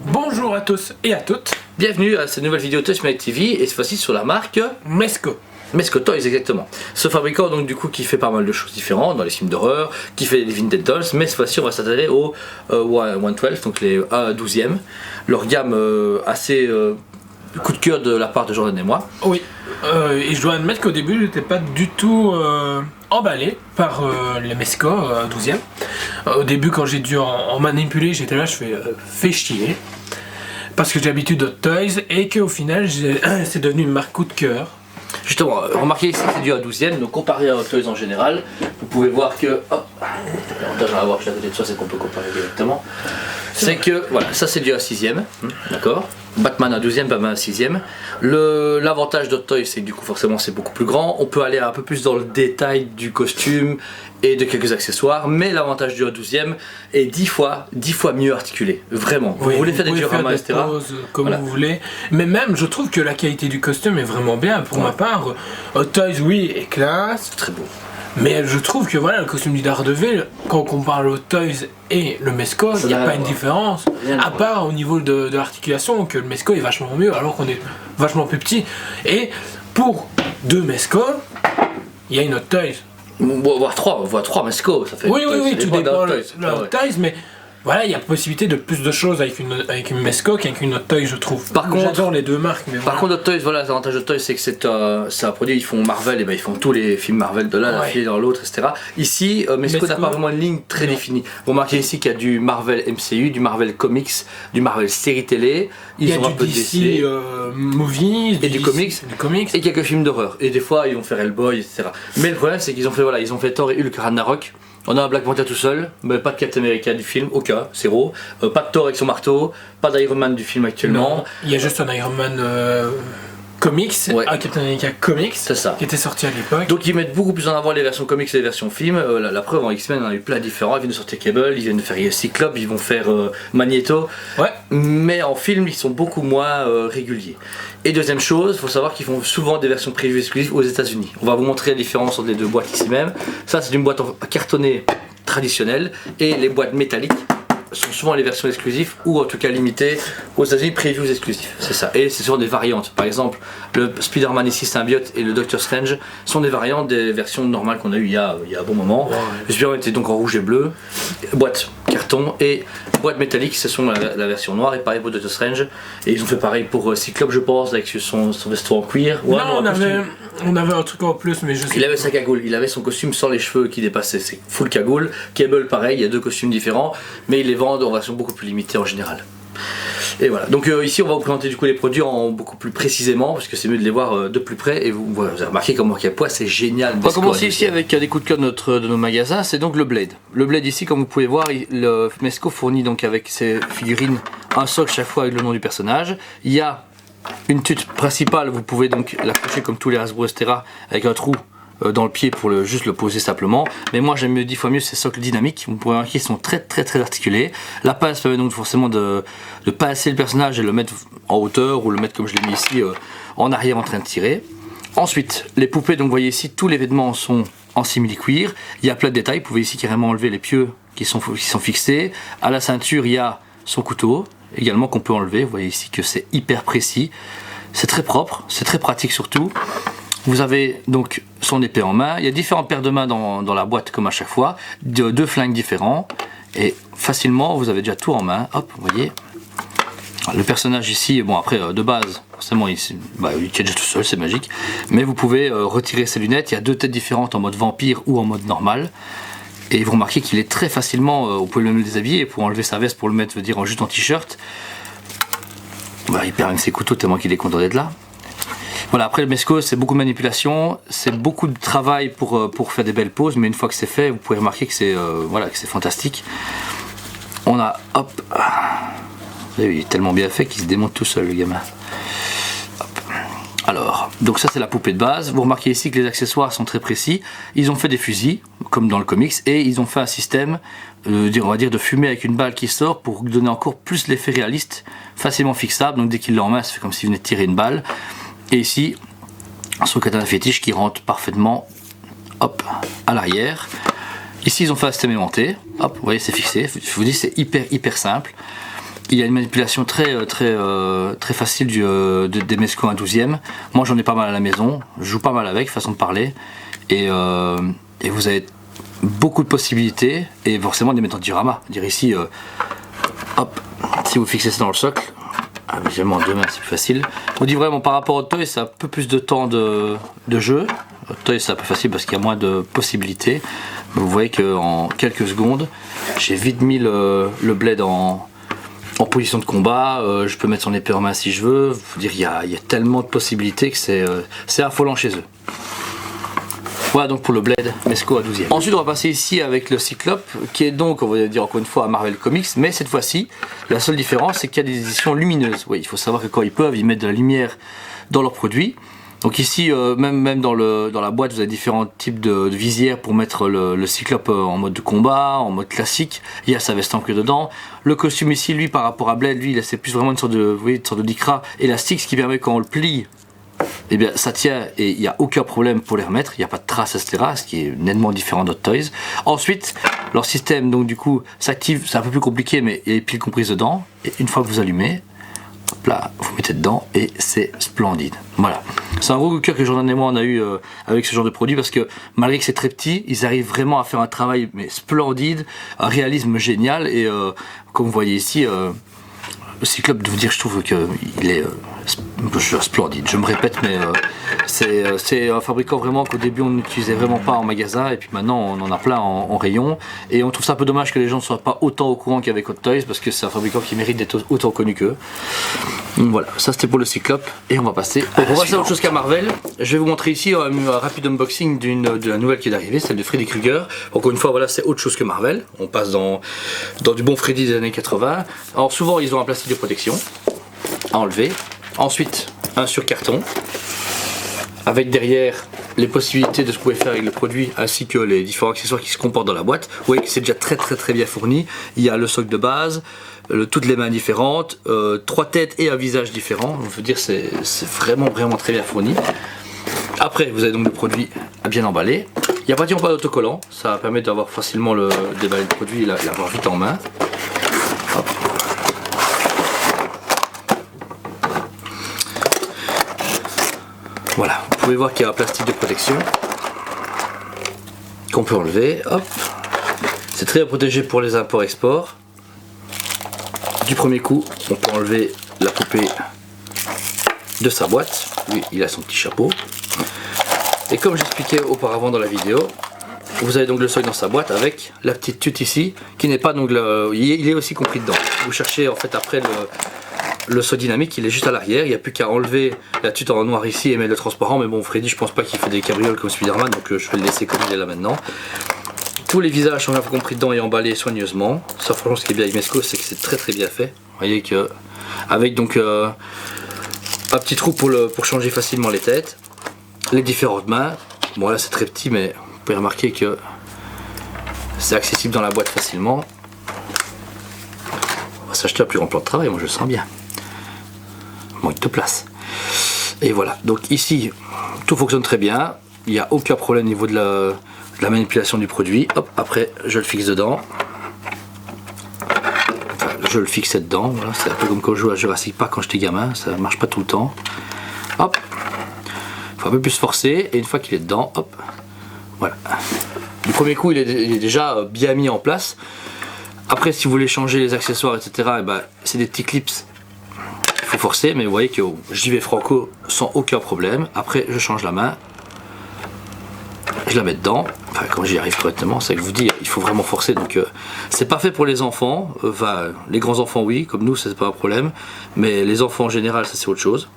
Bonjour à tous et à toutes. Bienvenue à cette nouvelle vidéo Touch My TV et cette fois-ci sur la marque Mesco. Mesco Toys, exactement. Ce fabricant donc du coup qui fait pas mal de choses différentes dans les films d'horreur, qui fait des Vintage Dolls, mais cette fois-ci on va s'attarder au 112, donc les 12e. Leur gamme assez coup de cœur de la part de Jordan et moi. Oui, et je dois admettre qu'au début j'étais pas du tout emballé par les Mesco 12e. Au début quand j'ai dû en manipuler, j'étais là, je fais chier. Parce que j'ai l'habitude de Toys et qu'au final c'est devenu une marque coup de cœur. Justement, remarquez ici c'est du A12e, donc comparé à Hot Toys en général, vous pouvez voir que, l'avantage à avoir juste à côté de soi c'est qu'on peut comparer directement, c'est que voilà, ça c'est du A6e, d'accord, Batman A12e, Batman A6e, l'avantage d'Hot Toys c'est que du coup forcément c'est beaucoup plus grand, on peut aller un peu plus dans le détail du costume et de quelques accessoires, mais l'avantage du A12e est 10 fois mieux articulé, vraiment. Vous voulez faire des dioramas, etc. Comme voilà. Vous voulez, mais même je trouve que la qualité du costume est vraiment bien pour ma part. Hot Toys, oui, est classe, très beau. Mais je trouve que voilà, le costume du Daredevil, quand on compare le Hot Toys et le Mesco, il n'y a pas une différence. À part au niveau de l'articulation, que le Mesco est vachement mieux alors qu'on est vachement plus petit. Et pour deux Mesco, il y a une Hot Toys. Voire trois Mesco, ça fait. Oui, tout dépend de Hot Toys, mais voilà, il y a possibilité de plus de choses avec une Mesco qu'avec une Hot Toys, je trouve. Par contre, j'adore les deux marques. Mais par contre, Hot Toys, voilà, l'avantage de Hot Toys, c'est que c'est un produit, ils font Marvel, et ben ils font tous les films Marvel de là, la fille dans l'autre, etc. Ici, Mesco n'a pas vraiment une ligne très définie. Vous remarquez ici qu'il y a du Marvel MCU, du Marvel Comics, du Marvel série télé. Ils ont un peu de DC, movies, et du comics, et quelques films d'horreur. Et des fois, ils vont faire Hellboy, etc. Mais le problème, c'est qu'ils ont fait Thor et Hulk Ragnarok. On a un Black Panther tout seul, mais pas de Captain America du film, aucun, zéro. Pas de Thor avec son marteau, pas d'Iron Man du film actuellement. Non, il y a juste un Iron Man comics, un Captain America comics, qui était sorti à l'époque. Donc ils mettent beaucoup plus en avant les versions comics et les versions films. La preuve, en X-Men, on a eu plein de différents. Ils viennent de sortir Cable, ils viennent de faire Cyclope, ils vont faire Magneto. Mais en film, ils sont beaucoup moins réguliers. Et deuxième chose, il faut savoir qu'ils font souvent des versions preview exclusives aux États-Unis. On va vous montrer la différence entre les deux boîtes ici même. Ça, c'est une boîte cartonnée traditionnelle et les boîtes métalliques sont souvent les versions exclusives ou en tout cas limitées aux États-Unis, previews exclusifs. C'est ça. Et c'est souvent des variantes. Par exemple, le Spider-Man ici Symbiote et le Doctor Strange sont des variantes des versions normales qu'on a eu il y a un bon moment. Le Spider-Man était donc en rouge et bleu, boîte carton et boîte métallique, ce sont la version noire, et pareil pour Doctor Strange. Et ils ont fait pareil pour Cyclope, je pense, avec son veston en cuir. Non, on avait un truc en plus, mais je sais. Il avait sa cagoule, il avait son costume sans les cheveux qui dépassaient, c'est full cagoule. Cable, pareil, il y a deux costumes différents, mais ils les vendent en version beaucoup plus limitée en général. Et voilà, donc ici on va vous présenter du coup les produits beaucoup plus précisément, parce que c'est mieux de les voir de plus près, et vous avez remarqué comment il y a poids, c'est génial. On va commencer ici avec des coups de cœur de nos magasins, c'est donc le Blade. Le Blade ici, comme vous pouvez voir, le Mesco fournit donc avec ses figurines un socle chaque fois avec le nom du personnage. Il y a une tuile principale, vous pouvez donc l'accrocher comme tous les Hasbro, etc. avec un trou dans le pied pour juste le poser simplement, mais moi j'aime 10 fois mieux ces socles dynamiques. Vous pouvez voir qu'ils sont très articulés. La pince permet donc forcément de pincer le personnage et le mettre en hauteur, ou le mettre comme je l'ai mis ici en arrière en train de tirer. Ensuite les poupées, donc vous voyez ici tous les vêtements sont en simili-cuir, il y a plein de détails, vous pouvez ici carrément enlever les pieux qui sont fixés. À la ceinture il y a son couteau également qu'on peut enlever, vous voyez ici que c'est hyper précis, c'est très propre, c'est très pratique surtout. Vous avez donc son épée en main, il y a différentes paires de mains dans la boîte comme à chaque fois, deux flingues différents, et facilement vous avez déjà tout en main, hop, vous voyez. Le personnage ici, bon après de base, forcément il tient déjà tout seul, c'est magique, mais vous pouvez retirer ses lunettes, il y a deux têtes différentes en mode vampire ou en mode normal, et vous remarquez qu'il est très facilement, vous pouvez le déshabiller, pour enlever sa veste, pour le mettre juste en t-shirt, il perd même ses couteaux tellement qu'il est content d'être là. Voilà, après le Mesco c'est beaucoup de manipulation, c'est beaucoup de travail pour faire des belles poses, mais une fois que c'est fait, vous pouvez remarquer que c'est fantastique. On a, hop, vous avez vu, il est tellement bien fait qu'il se démonte tout seul le gamin. Hop. Alors, donc ça c'est la poupée de base, vous remarquez ici que les accessoires sont très précis, ils ont fait des fusils, comme dans le comics, et ils ont fait un système, on va dire de fumée avec une balle qui sort pour donner encore plus l'effet réaliste, facilement fixable, donc dès qu'il l'a en main, ça fait comme s'il venait de tirer une balle. Et ici, son katana fétiche qui rentre parfaitement, hop, à l'arrière. Ici ils ont fait un système aimanté, hop, vous voyez c'est fixé, je vous dis c'est hyper simple. Il y a une manipulation très facile des Mesco 1/12e. Moi j'en ai pas mal à la maison, je joue pas mal avec, façon de parler, et vous avez beaucoup de possibilités, et forcément des méthodes diorama. Dire ici, hop, si vous fixez ça dans le socle, évidemment en deux mains c'est plus facile. On dit vraiment par rapport au toy c'est un peu plus de temps de jeu. Le toy c'est un peu facile parce qu'il y a moins de possibilités. Vous voyez qu'en quelques secondes, j'ai vite mis le blade en position de combat. Je peux mettre son épée en main si je veux. Faut dire, il y a tellement de possibilités que c'est affolant chez eux. Voilà donc pour le Blade Mesco à 12e. Ensuite on va passer ici avec le Cyclope qui est donc, on va dire encore une fois, à Marvel Comics, mais cette fois-ci la seule différence c'est qu'il y a des éditions lumineuses. Oui, il faut savoir que quand ils peuvent, ils mettent de la lumière dans leurs produits. Donc ici, même dans la boîte, vous avez différents types de visières pour mettre le Cyclope en mode de combat, en mode classique. Il y a sa veste ancrée dedans. Le costume ici, lui, par rapport à Blade, lui, c'est plus vraiment une sorte de, vous voyez, une sorte de lycra élastique, ce qui permet quand on le plie, eh bien, ça tient et il n'y a aucun problème pour les remettre. Il n'y a pas de traces, etc. Ce qui est nettement différent d'autres toys. Ensuite, leur système, donc du coup, s'active. C'est un peu plus compliqué, mais il y a les piles comprises dedans. Et une fois que vous allumez, hop là, vous mettez dedans et c'est splendide. Voilà. C'est un gros coup de cœur que Jordan et moi on a eu avec ce genre de produit parce que malgré que c'est très petit, ils arrivent vraiment à faire un travail mais splendide, un réalisme génial et comme vous voyez ici, le Cyclope, de vous dire, je trouve qu'il est splendide. Je me répète, mais c'est un fabricant vraiment qu'au début on n'utilisait vraiment pas en magasin et puis maintenant on en a plein en rayon et on trouve ça un peu dommage que les gens ne soient pas autant au courant qu'avec Hot Toys parce que c'est un fabricant qui mérite d'être autant connu qu'eux. Voilà, ça c'était pour le Cyclope et on va passer à autre chose qu'à Marvel. Je vais vous montrer ici un rapide unboxing de la nouvelle qui est arrivée, celle de Freddy Krueger. Encore une fois, voilà, c'est autre chose que Marvel. On passe dans du bon Freddy des années 80. Alors souvent ils ont un plastique de protection à enlever. Ensuite, un sur carton avec derrière les possibilités de ce que vous pouvez faire avec le produit ainsi que les différents accessoires qui se comportent dans la boîte. Vous voyez que c'est déjà très bien fourni. Il y a le socle de base, toutes les mains différentes, 3 têtes et un visage différent. Je veux dire, c'est vraiment très bien fourni. Après, vous avez donc le produit à bien emballer. Il n'y a pratiquement pas d'autocollant, ça permet d'avoir facilement déballer le produit et l'avoir vite en main. Hop. Voilà, vous pouvez voir qu'il y a un plastique de protection qu'on peut enlever. Hop, c'est très protégé pour les imports-exports. Du premier coup, on peut enlever la poupée de sa boîte. Lui, il a son petit chapeau. Et comme j'expliquais auparavant dans la vidéo, vous avez donc le socle dans sa boîte avec la petite tute ici, qui n'est pas donc il est aussi compris dedans. Vous cherchez en fait après le saut dynamique, il est juste à l'arrière, il n'y a plus qu'à enlever la tute en noir ici et mettre le transparent, mais bon Freddy je pense pas qu'il fait des cabrioles comme Spider-Man, donc je vais le laisser comme il est là maintenant. Tous les visages sont bien compris dedans et emballés soigneusement. Ça franchement ce qui est bien avec Mesco c'est que c'est très bien fait. Vous voyez que avec donc un petit trou pour changer facilement les têtes, les différentes mains. Bon là c'est très petit mais vous pouvez remarquer que c'est accessible dans la boîte facilement. On va s'acheter un plus grand plan de travail, moi je le sens bien. Manque de place. Et voilà, donc ici tout fonctionne très bien, il n'y a aucun problème au niveau de la manipulation du produit. Hop, après je le fixe dedans. Enfin, je le fixais dedans, voilà. C'est un peu comme quand je jouais à Jurassic Park quand j'étais gamin, ça marche pas tout le temps. Hop, il faut un peu plus forcer et une fois qu'il est dedans, hop, voilà. Du premier coup il est déjà bien mis en place. Après si vous voulez changer les accessoires etc, et ben, c'est des petits clips. Il faut forcer, mais vous voyez que j'y vais franco sans aucun problème. Après je change la main, je la mets dedans, enfin quand j'y arrive correctement, c'est que je vous dis, il faut vraiment forcer, donc c'est pas fait pour les enfants, enfin les grands enfants oui, comme nous c'est pas un problème, mais les enfants en général ça c'est autre chose.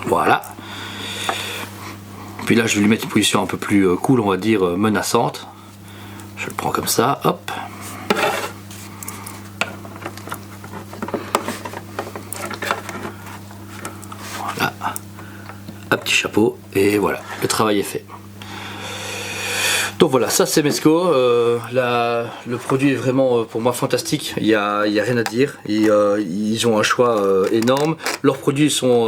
Voilà. Puis là je vais lui mettre une position un peu plus cool, on va dire menaçante. Je le prends comme ça, hop. Un petit chapeau et voilà, le travail est fait. Donc voilà, ça c'est Mezco. Le produit est vraiment pour moi fantastique. Il y a rien à dire. Ils ont un choix énorme. Leurs produits sont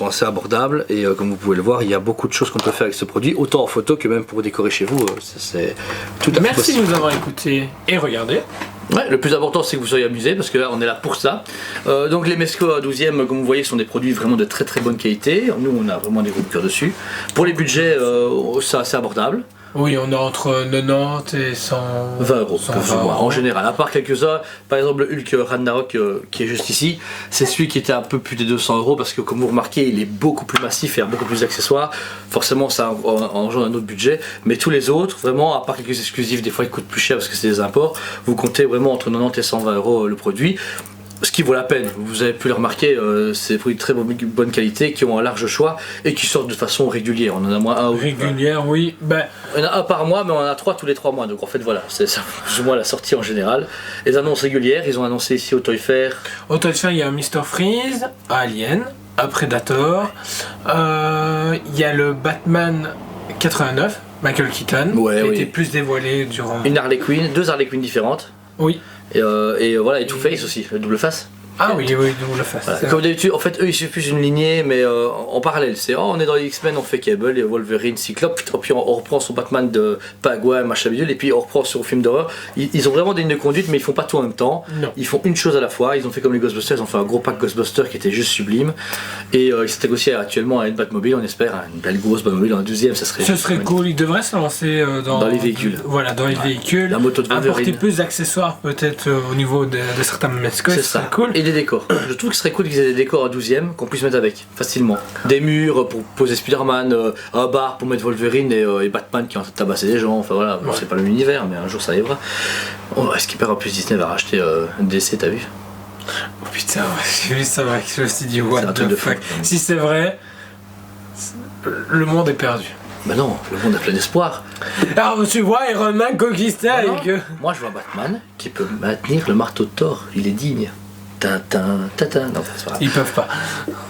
assez abordables et comme vous pouvez le voir, il y a beaucoup de choses qu'on peut faire avec ce produit, autant en photo que même pour décorer chez vous. C'est tout à fait Merci possible. de nous avoir écoutés et regardés. Ouais, le plus important c'est que vous soyez amusés parce que là on est là pour ça. Donc les Mezco à 12e, comme vous voyez, sont des produits vraiment de très très bonne qualité. Nous on a vraiment des gros cœurs dessus. Pour les budgets, c'est assez abordable. Oui, on est entre 90 et 20 euros, 120 plus ou moins, en euros. général. À part quelques-uns, par exemple le Hulk Ragnarok qui est juste ici, c'est celui qui était un peu plus des 200 euros parce que comme vous remarquez, il est beaucoup plus massif et a beaucoup plus d'accessoires. Forcément, ça engendre un autre budget. Mais tous les autres, vraiment, à part quelques exclusifs, des fois ils coûtent plus cher parce que c'est des imports, vous comptez vraiment entre 90 et 120 euros le produit. Ce qui vaut la peine, vous avez pu le remarquer, c'est des produits de très bonne qualité qui ont un large choix et qui sortent de façon régulière. On en a moins un ou Régulière, oui. Ben, on en a un par mois, mais on en a 3 tous les 3 mois. Donc en fait, voilà, c'est ça, plus ou moins la sortie en général. Les annonces régulières, ils ont annoncé ici au Toy Fair. au Toy Fair, il y a un Mr. Freeze, un Alien, un Predator. Il y a le Batman 89, Michael Keaton, Ouais, qui a oui. été plus dévoilé durant. Une Harley Quinn, 2 Harley Quinn différentes. Oui. Et voilà, et Two-Face aussi, le double face. Ah oui, double face. Voilà. Comme d'habitude, en fait, eux ils suivent plus une lignée, mais en parallèle. C'est on est dans les X-Men, on fait Cable, et Wolverine, Cyclope, puis on reprend son Batman de Pagua, machin bidule, et puis on reprend sur le film d'horreur. Ils ont vraiment des lignes de conduite, mais ils font pas tout en même temps. Non. Ils font une chose à la fois. Ils ont fait comme les Ghostbusters, ils ont fait un gros pack Ghostbusters qui était juste sublime. Et ils s'attèquent aussi actuellement à une Batmobile, on espère, une belle grosse Batmobile en 12e, ça serait. Ce serait magnifique. cool, ils devraient se lancer dans les véhicules. Voilà, dans les véhicules. La moto de apporter Wolverine. plus d'accessoires peut-être au niveau de certains Mezco, C'est ce serait ça. cool. Et des décors. Je trouve que ce serait cool qu'ils aient des décors à 12e qu'on puisse mettre avec facilement. Des murs pour poser Spider-Man, un bar pour mettre Wolverine et Batman qui ont tabasser des gens. Enfin voilà, bon, Ouais. c'est pas le même univers, mais un jour ça arrivera. Oh, est-ce qu'il perd en plus Disney va racheter DC, t'as vu? Oh putain, ouais, j'ai vu ça, ouais, je me suis dit, what C'est un the truc de fuck. fou. Si c'est vrai, le monde est perdu. Bah non, le monde a plein d'espoir. Alors tu vois, Iron Man conquisté Non, avec... Moi je vois Batman qui peut maintenir le marteau de Thor, il est digne. Tintin, tintin. Non, c'est pas grave. Ils peuvent pas.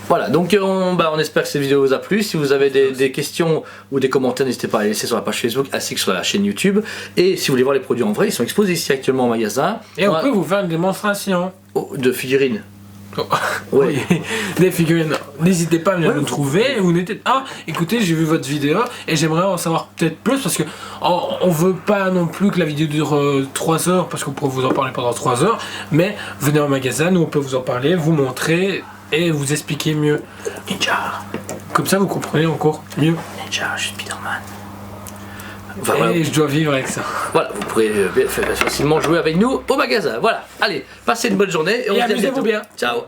Voilà, donc on espère que cette vidéo vous a plu. Si vous avez des questions ou des commentaires, n'hésitez pas à les laisser sur la page Facebook ainsi que sur la chaîne YouTube. Et si vous voulez voir les produits en vrai, ils sont exposés ici actuellement en magasin. Et on Voilà. peut vous faire une démonstration. Oh, de figurines. Oh. Ouais. Oui, des figurines. N'hésitez pas à venir nous trouver. Vous n'êtes... Ah, écoutez, j'ai vu votre vidéo et j'aimerais en savoir peut-être plus parce que on veut pas non plus que la vidéo dure 3 heures parce qu'on pourrait vous en parler pendant 3 heures. Mais venez au magasin, nous on peut vous en parler, vous montrer et vous expliquer mieux. Ninja. Comme ça, vous comprenez encore mieux. Ninja, je suis Spider-Man. Et Enfin, voilà. je dois vivre avec ça. Voilà, vous pourrez facilement jouer avec nous au magasin. Voilà, allez, passez une bonne journée et on se dit à amusez-vous bientôt. bien. Ciao.